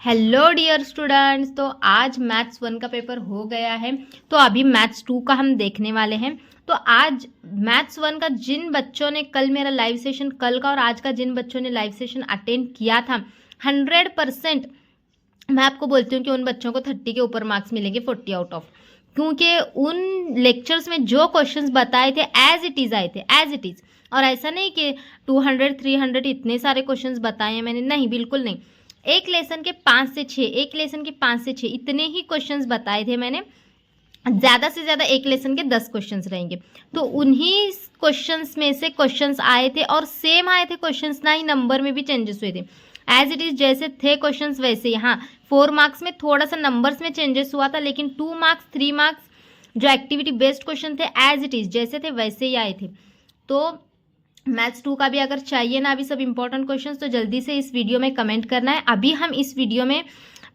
Hello dear students. तो आज maths 1 का पेपर हो गया है, तो अभी मैथ्स 2 का हम देखने वाले हैं। तो आज मैथ्स 1 का जिन बच्चों ने कल मेरा लाइव सेशन कल का और आज का जिन बच्चों ने लाइव सेशन अटेंड किया था 100% मैं आपको बोलती हूँ कि उन बच्चों को 30 के ऊपर मार्क्स मिलेंगे 40 आउट ऑफ, क्योंकि उन लेक्चर्स में जो क्वेश्चंस बताए थे एज इट इज़ आए थे, एज इट इज़। और ऐसा नहीं कि 200 300 इतने सारे क्वेश्चंस बताए हैं मैंने, नहीं, बिल्कुल नहीं। एक लेसन के 5 से 6, एक लेसन के 5 से 6 इतने ही क्वेश्चंस बताए थे मैंने। ज़्यादा से ज़्यादा एक लेसन के 10 क्वेश्चंस रहेंगे, तो उन्हीं क्वेश्चंस में से क्वेश्चंस आए थे और सेम आए थे क्वेश्चंस, ना ही नंबर में भी चेंजेस हुए थे। एज इट इज़ जैसे थे क्वेश्चंस वैसे ही। हाँ, 4 मार्क्स में थोड़ा सा नंबर्स में चेंजेस हुआ था, लेकिन 2 मार्क्स 3 मार्क्स जो एक्टिविटी बेस्ड क्वेश्चन थे एज इट इज़ जैसे थे वैसे ही आए थे। तो मैथ्स 2 का भी अगर चाहिए ना अभी सब इंपॉर्टेंट क्वेश्चंस, तो जल्दी से इस वीडियो में कमेंट करना है। अभी हम इस वीडियो में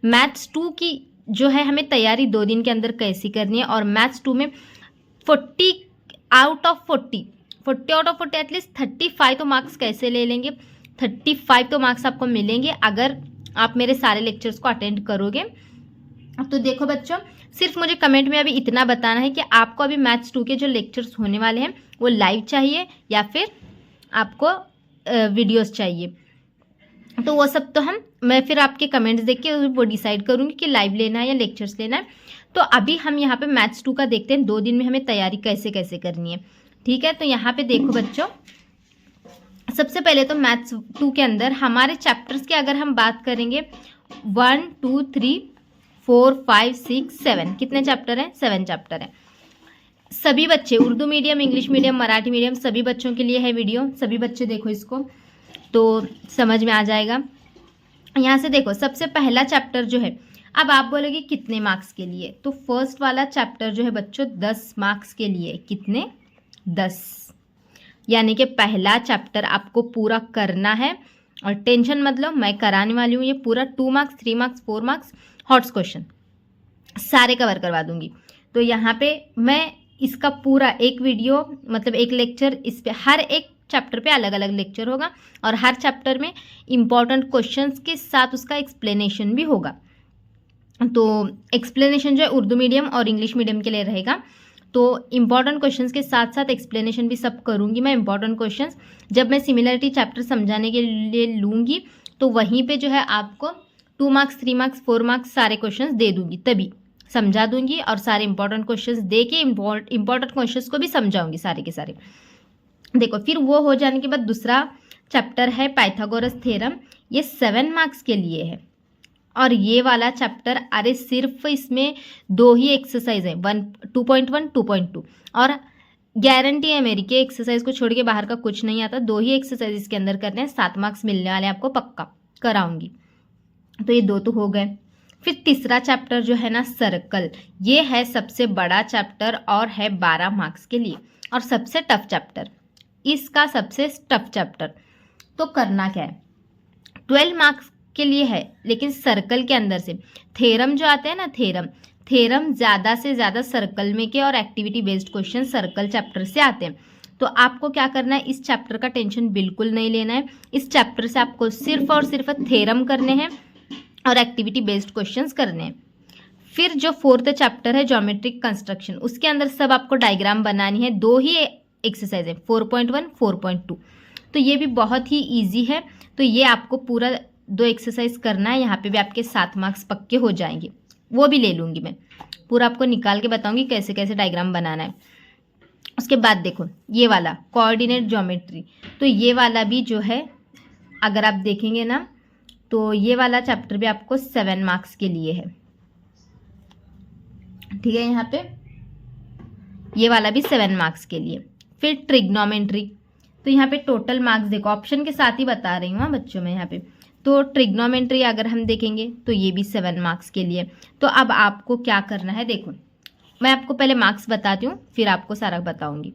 मैथ्स 2 की जो है हमें तैयारी 2 दिन के अंदर कैसी करनी है, और मैथ्स 2 में 40 आउट ऑफ 40 एटलीस्ट 35 तो मार्क्स कैसे ले लेंगे। 35 तो मार्क्स आपको मिलेंगे अगर आप मेरे सारे लेक्चर्स को अटेंड करोगे। तो देखो बच्चों, सिर्फ मुझे कमेंट में अभी इतना बताना है कि आपको अभी मैथ्स 2 के जो लेक्चर्स होने वाले हैं वो लाइव चाहिए या फिर आपको वीडियोस चाहिए। तो वो सब तो मैं फिर आपके कमेंट्स देख के वो डिसाइड करूँगी कि लाइव लेना है या लेक्चर्स लेना है। तो अभी हम यहाँ पे मैथ्स 2 का देखते हैं 2 दिन में हमें तैयारी कैसे कैसे करनी है। ठीक है, तो यहाँ पे देखो बच्चों, सबसे पहले तो मैथ्स 2 के अंदर हमारे चैप्टर्स की अगर हम बात करेंगे 1 2 3 4 5 6 7 कितने चैप्टर हैं? 7 चैप्टर हैं। सभी बच्चे, Urdu medium, English medium, Marathi medium, सभी बच्चों के लिए है वीडियो। सभी बच्चे देखो इसको तो समझ में आ जाएगा। यहाँ से देखो, सबसे पहला चैप्टर जो है, अब आप बोलोगे कितने मार्क्स के लिए, तो फर्स्ट वाला चैप्टर जो है बच्चों 10 मार्क्स के लिए। कितने? 10। यानी कि पहला चैप्टर आपको पूरा करना है, और टेंशन मत लो, मैं कराने वाली हूँ ये पूरा। 2 marks 3 marks 4 marks hots question सारे कवर करवा दूंगी। तो यहाँ पे मैं इसका पूरा एक वीडियो, मतलब एक लेक्चर, इस पे हर एक चैप्टर पे अलग अलग लेक्चर होगा, और हर चैप्टर में इम्पॉर्टेंट क्वेश्चंस के साथ उसका एक्सप्लेनेशन भी होगा। तो एक्सप्लेनेशन जो है उर्दू मीडियम और इंग्लिश मीडियम के लिए रहेगा। तो इम्पॉर्टेंट क्वेश्चंस के साथ साथ एक्सप्लेनेशन भी सब करूँगी मैं। इम्पॉर्टेंट क्वेश्चंस जब मैं सिमिलरिटी चैप्टर समझाने के लिए लूँगी तो वहीं पे जो है आपको 2 मार्क्स 3 मार्क्स 4 मार्क्स सारे क्वेश्चंस दे दूँगी, तभी समझा दूंगी, और सारे इंपॉर्टेंट क्वेश्चंस दे के इंपॉर्टेंट क्वेश्चंस को भी समझाऊंगी सारे के सारे। देखो, फिर वो हो जाने के बाद दूसरा चैप्टर है पाइथागोरस थ्योरम। ये 7 मार्क्स के लिए है, और ये वाला चैप्टर, अरे सिर्फ इसमें 2 ही एक्सरसाइज है, 2.1 2.2, और गारंटी है मेरी कि एक्सरसाइज को छोड़ के बाहर का कुछ नहीं आता। 2 ही एक्सरसाइज इसके अंदर करने हैं, 7 मार्क्स मिलने वाले हैं आपको, पक्का कराऊंगी। तो ये 2 तो हो गए। फिर तीसरा चैप्टर जो है ना, सर्कल, ये है सबसे बड़ा चैप्टर और है 12 मार्क्स के लिए, और सबसे टफ चैप्टर, इसका सबसे टफ चैप्टर। तो करना क्या है, 12 मार्क्स के लिए है, लेकिन सर्कल के अंदर से थ्योरम जो आते हैं ना, थ्योरम ज़्यादा से ज़्यादा सर्कल में के और activity based question circle chapter से आते हैं। तो आपको क्या करना है, इस चैप्टर का टेंशन बिल्कुल नहीं लेना है। इस चैप्टर से आपको सिर्फ और सिर्फ थ्योरम करने हैं और एक्टिविटी बेस्ड क्वेश्चंस करने हैं। फिर जो 4th चैप्टर है ज्योमेट्रिक कंस्ट्रक्शन, उसके अंदर सब आपको डायग्राम बनानी है। 2 ही एक्सरसाइज है, 4.1 4.2। तो ये भी बहुत ही इजी है। तो ये आपको पूरा 2 एक्सरसाइज करना है। यहाँ पे भी आपके 7 मार्क्स पक्के हो जाएंगे, वो भी ले लूँगी मैं, पूरा आपको निकाल के बताऊँगी कैसे कैसे डायग्राम बनाना है। उसके बाद देखो ये वाला कोऑर्डिनेट ज्योमेट्री, तो ये वाला भी जो है अगर आप देखेंगे ना, तो ये वाला चैप्टर भी आपको 7 मार्क्स के लिए है। ठीक है, यहाँ पे ये वाला भी 7 मार्क्स के लिए। फिर ट्रिग्नोमेट्री, तो यहाँ पे टोटल मार्क्स देखो, ऑप्शन के साथ ही बता रही हूँ बच्चों में यहाँ पे। तो ट्रिग्नोमेट्री अगर हम देखेंगे तो ये भी 7 मार्क्स के लिए। तो अब आपको क्या करना है, देखो मैं आपको पहले मार्क्स बताती हूँ, फिर आपको सारा बताऊँगी।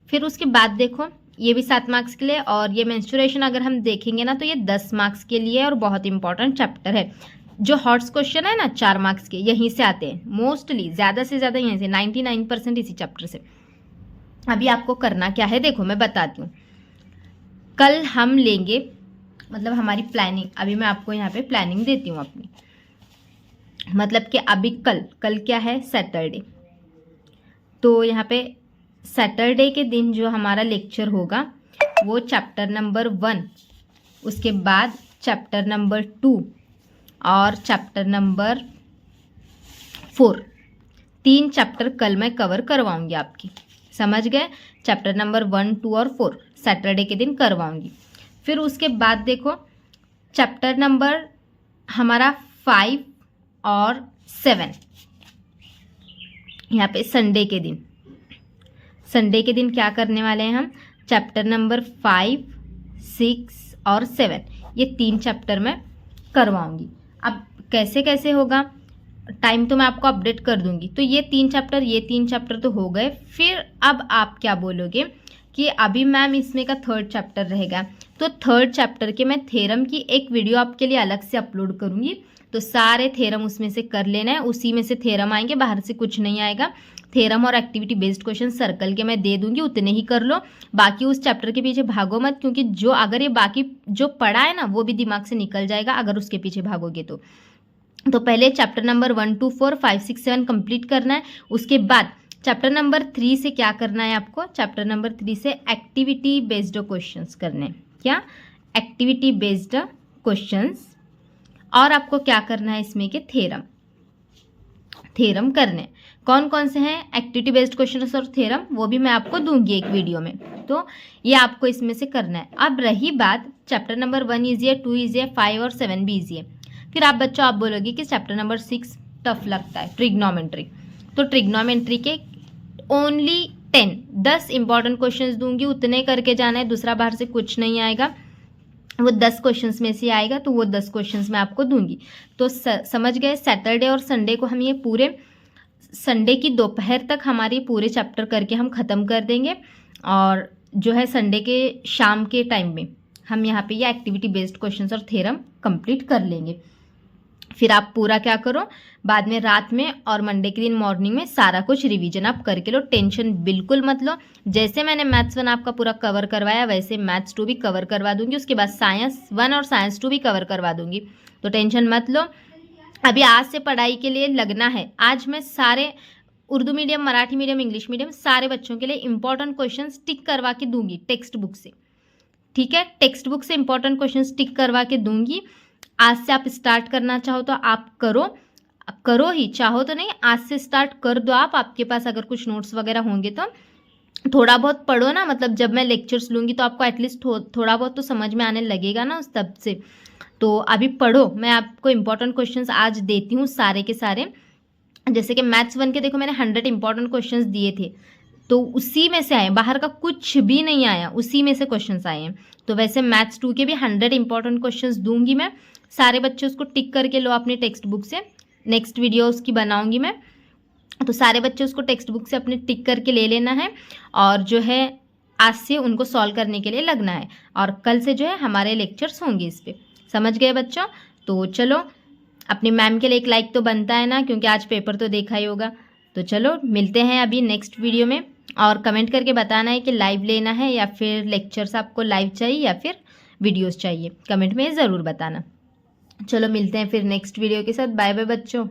फिर उसके बाद देखो ये भी 7 मार्क्स के लिए, और ये मेंस्ट्रुएशन अगर हम देखेंगे ना तो ये 10 मार्क्स के लिए और बहुत इंपॉर्टेंट चैप्टर है। जो हॉट्स क्वेश्चन है ना 4 मार्क्स के, यहीं से आते हैं मोस्टली, ज़्यादा से ज़्यादा यहीं से, 99% इसी चैप्टर से। अभी आपको करना क्या है देखो मैं बताती हूँ। कल हम लेंगे मतलब हमारी प्लानिंग, अभी मैं आपको यहाँ पे प्लानिंग देती हूँ अपनी। मतलब कि अभी कल क्या है, सैटरडे। तो यहाँ पे सैटरडे के दिन जो हमारा लेक्चर होगा वो चैप्टर नंबर 1, उसके बाद चैप्टर नंबर 2 और चैप्टर नंबर 4, 3 चैप्टर कल मैं कवर करवाऊंगी आपकी। समझ गए? चैप्टर नंबर 1, 2 और 4 सैटरडे के दिन करवाऊंगी। फिर उसके बाद देखो चैप्टर नंबर हमारा 5 और 7 यहाँ पे संडे के दिन क्या करने वाले हैं हम, चैप्टर नंबर 5, 6 और 7 ये 3 चैप्टर मैं करवाऊंगी। अब कैसे कैसे होगा, टाइम तो मैं आपको अपडेट कर दूंगी। तो ये 3 चैप्टर तो हो गए। फिर अब आप क्या बोलोगे कि अभी मैम इसमें का 3rd चैप्टर रहेगा, तो 3rd चैप्टर के मैं थ्योरम की एक वीडियो आपके लिए अलग से अपलोड करूंगी। तो सारे थ्योरम उसमें से कर लेना है, उसी में से थ्योरम आएंगे, बाहर से कुछ नहीं आएगा। थ्योरम और एक्टिविटी बेस्ड क्वेश्चन सर्कल के मैं दे दूंगी, उतने ही कर लो। बाकी उस चैप्टर के पीछे भागो मत, क्योंकि जो अगर ये बाकी जो पढ़ा है ना वो भी दिमाग से निकल जाएगा अगर उसके पीछे भागोगे तो पहले चैप्टर नंबर 1, 2, 4, 5, 6, 7 कंप्लीट करना है। उसके बाद चैप्टर नंबर 3 से क्या करना है आपको, चैप्टर नंबर 3 से एक्टिविटी बेस्ड क्वेश्चंस करने हैं। क्या? Activity based questions. और आपको क्या करना है इसमें के थ्योरम करने। कौन कौन से हैं एक्टिविटी बेस्ड क्वेश्चंस और थ्योरम, वो भी मैं आपको दूंगी एक वीडियो में। तो ये आपको इसमें से करना है। अब रही बात चैप्टर नंबर 1 ईजी है, 2 ईजी है, 5 और 7 भी ईजी है। फिर आप बच्चों आप बोलोगे कि चैप्टर नंबर 6 टफ लगता है, ट्रिग्नोमेट्री। तो ट्रिग्नोमेट्री के ओनली 10 इंपॉर्टेंट क्वेश्चंस दूंगी, उतने करके जाना है, दूसरा बाहर से कुछ नहीं आएगा। वो 10 क्वेश्चंस में से आएगा, तो वो 10 क्वेश्चंस मैं आपको दूंगी। तो समझ गए? सैटरडे और संडे को हम ये पूरे संडे की दोपहर तक हमारे पूरे चैप्टर करके हम ख़त्म कर देंगे, और जो है संडे के शाम के टाइम में हम यहाँ पे ये एक्टिविटी बेस्ड क्वेश्चंस और थ्योरम कंप्लीट कर लेंगे। फिर आप पूरा क्या करो, बाद में रात में और मंडे के दिन मॉर्निंग में सारा कुछ रिवीजन आप करके लो। टेंशन बिल्कुल मत लो। जैसे मैंने मैथ्स 1 आपका पूरा कवर करवाया वैसे मैथ्स 2 भी कवर करवा दूंगी। उसके बाद साइंस 1 और साइंस 2 भी कवर करवा दूंगी। तो टेंशन मत लो। अभी आज से पढ़ाई के लिए लगना है। आज मैं सारे Urdu medium, Marathi medium, English medium सारे बच्चों के लिए इंपॉर्टेंट क्वेश्चन टिक करवा के दूंगी टेक्स्ट बुक से। ठीक है? टेक्स्ट बुक से इंपॉर्टेंट क्वेश्चन टिक करवा के दूंगी। आज से आप स्टार्ट करना चाहो तो आप करो ही, चाहो तो नहीं, आज से स्टार्ट कर दो आप। आपके पास अगर कुछ नोट्स वगैरह होंगे तो थोड़ा बहुत पढ़ो ना, मतलब जब मैं लेक्चर्स लूँगी तो आपको एटलीस्ट थोड़ा बहुत तो समझ में आने लगेगा ना उस तब से। तो अभी पढ़ो। मैं आपको इंपॉर्टेंट क्वेश्चंस आज देती हूँ सारे के सारे। जैसे कि मैथ्स 1 के देखो मैंने 100 इंपॉर्टेंट क्वेश्चंस दिए थे, तो उसी में से आए, बाहर का कुछ भी नहीं आया, उसी में से क्वेश्चंस आए हैं। तो वैसे मैथ्स 2 के भी 100 इंपॉर्टेंट क्वेश्चंस दूंगी मैं। सारे बच्चे उसको टिक करके लो अपने टेक्स्ट बुक से। नेक्स्ट वीडियो उसकी बनाऊंगी मैं, तो सारे बच्चे उसको टेक्स्ट बुक से अपने टिक करके ले लेना है, और जो है आज से उनको सॉल्व करने के लिए लगना है। और कल से जो है हमारे लेक्चर्स होंगे इस पर। समझ गए बच्चों? तो चलो, अपनी मैम के लिए एक लाइक तो बनता है ना, क्योंकि आज पेपर तो देखा ही होगा। तो चलो मिलते हैं अभी नेक्स्ट वीडियो में, और कमेंट करके बताना है कि लाइव लेना है या फिर लेक्चर्स आपको लाइव चाहिए या फिर वीडियोस चाहिए। कमेंट में ज़रूर बताना। चलो मिलते हैं फिर नेक्स्ट वीडियो के साथ। बाय बाय बच्चों।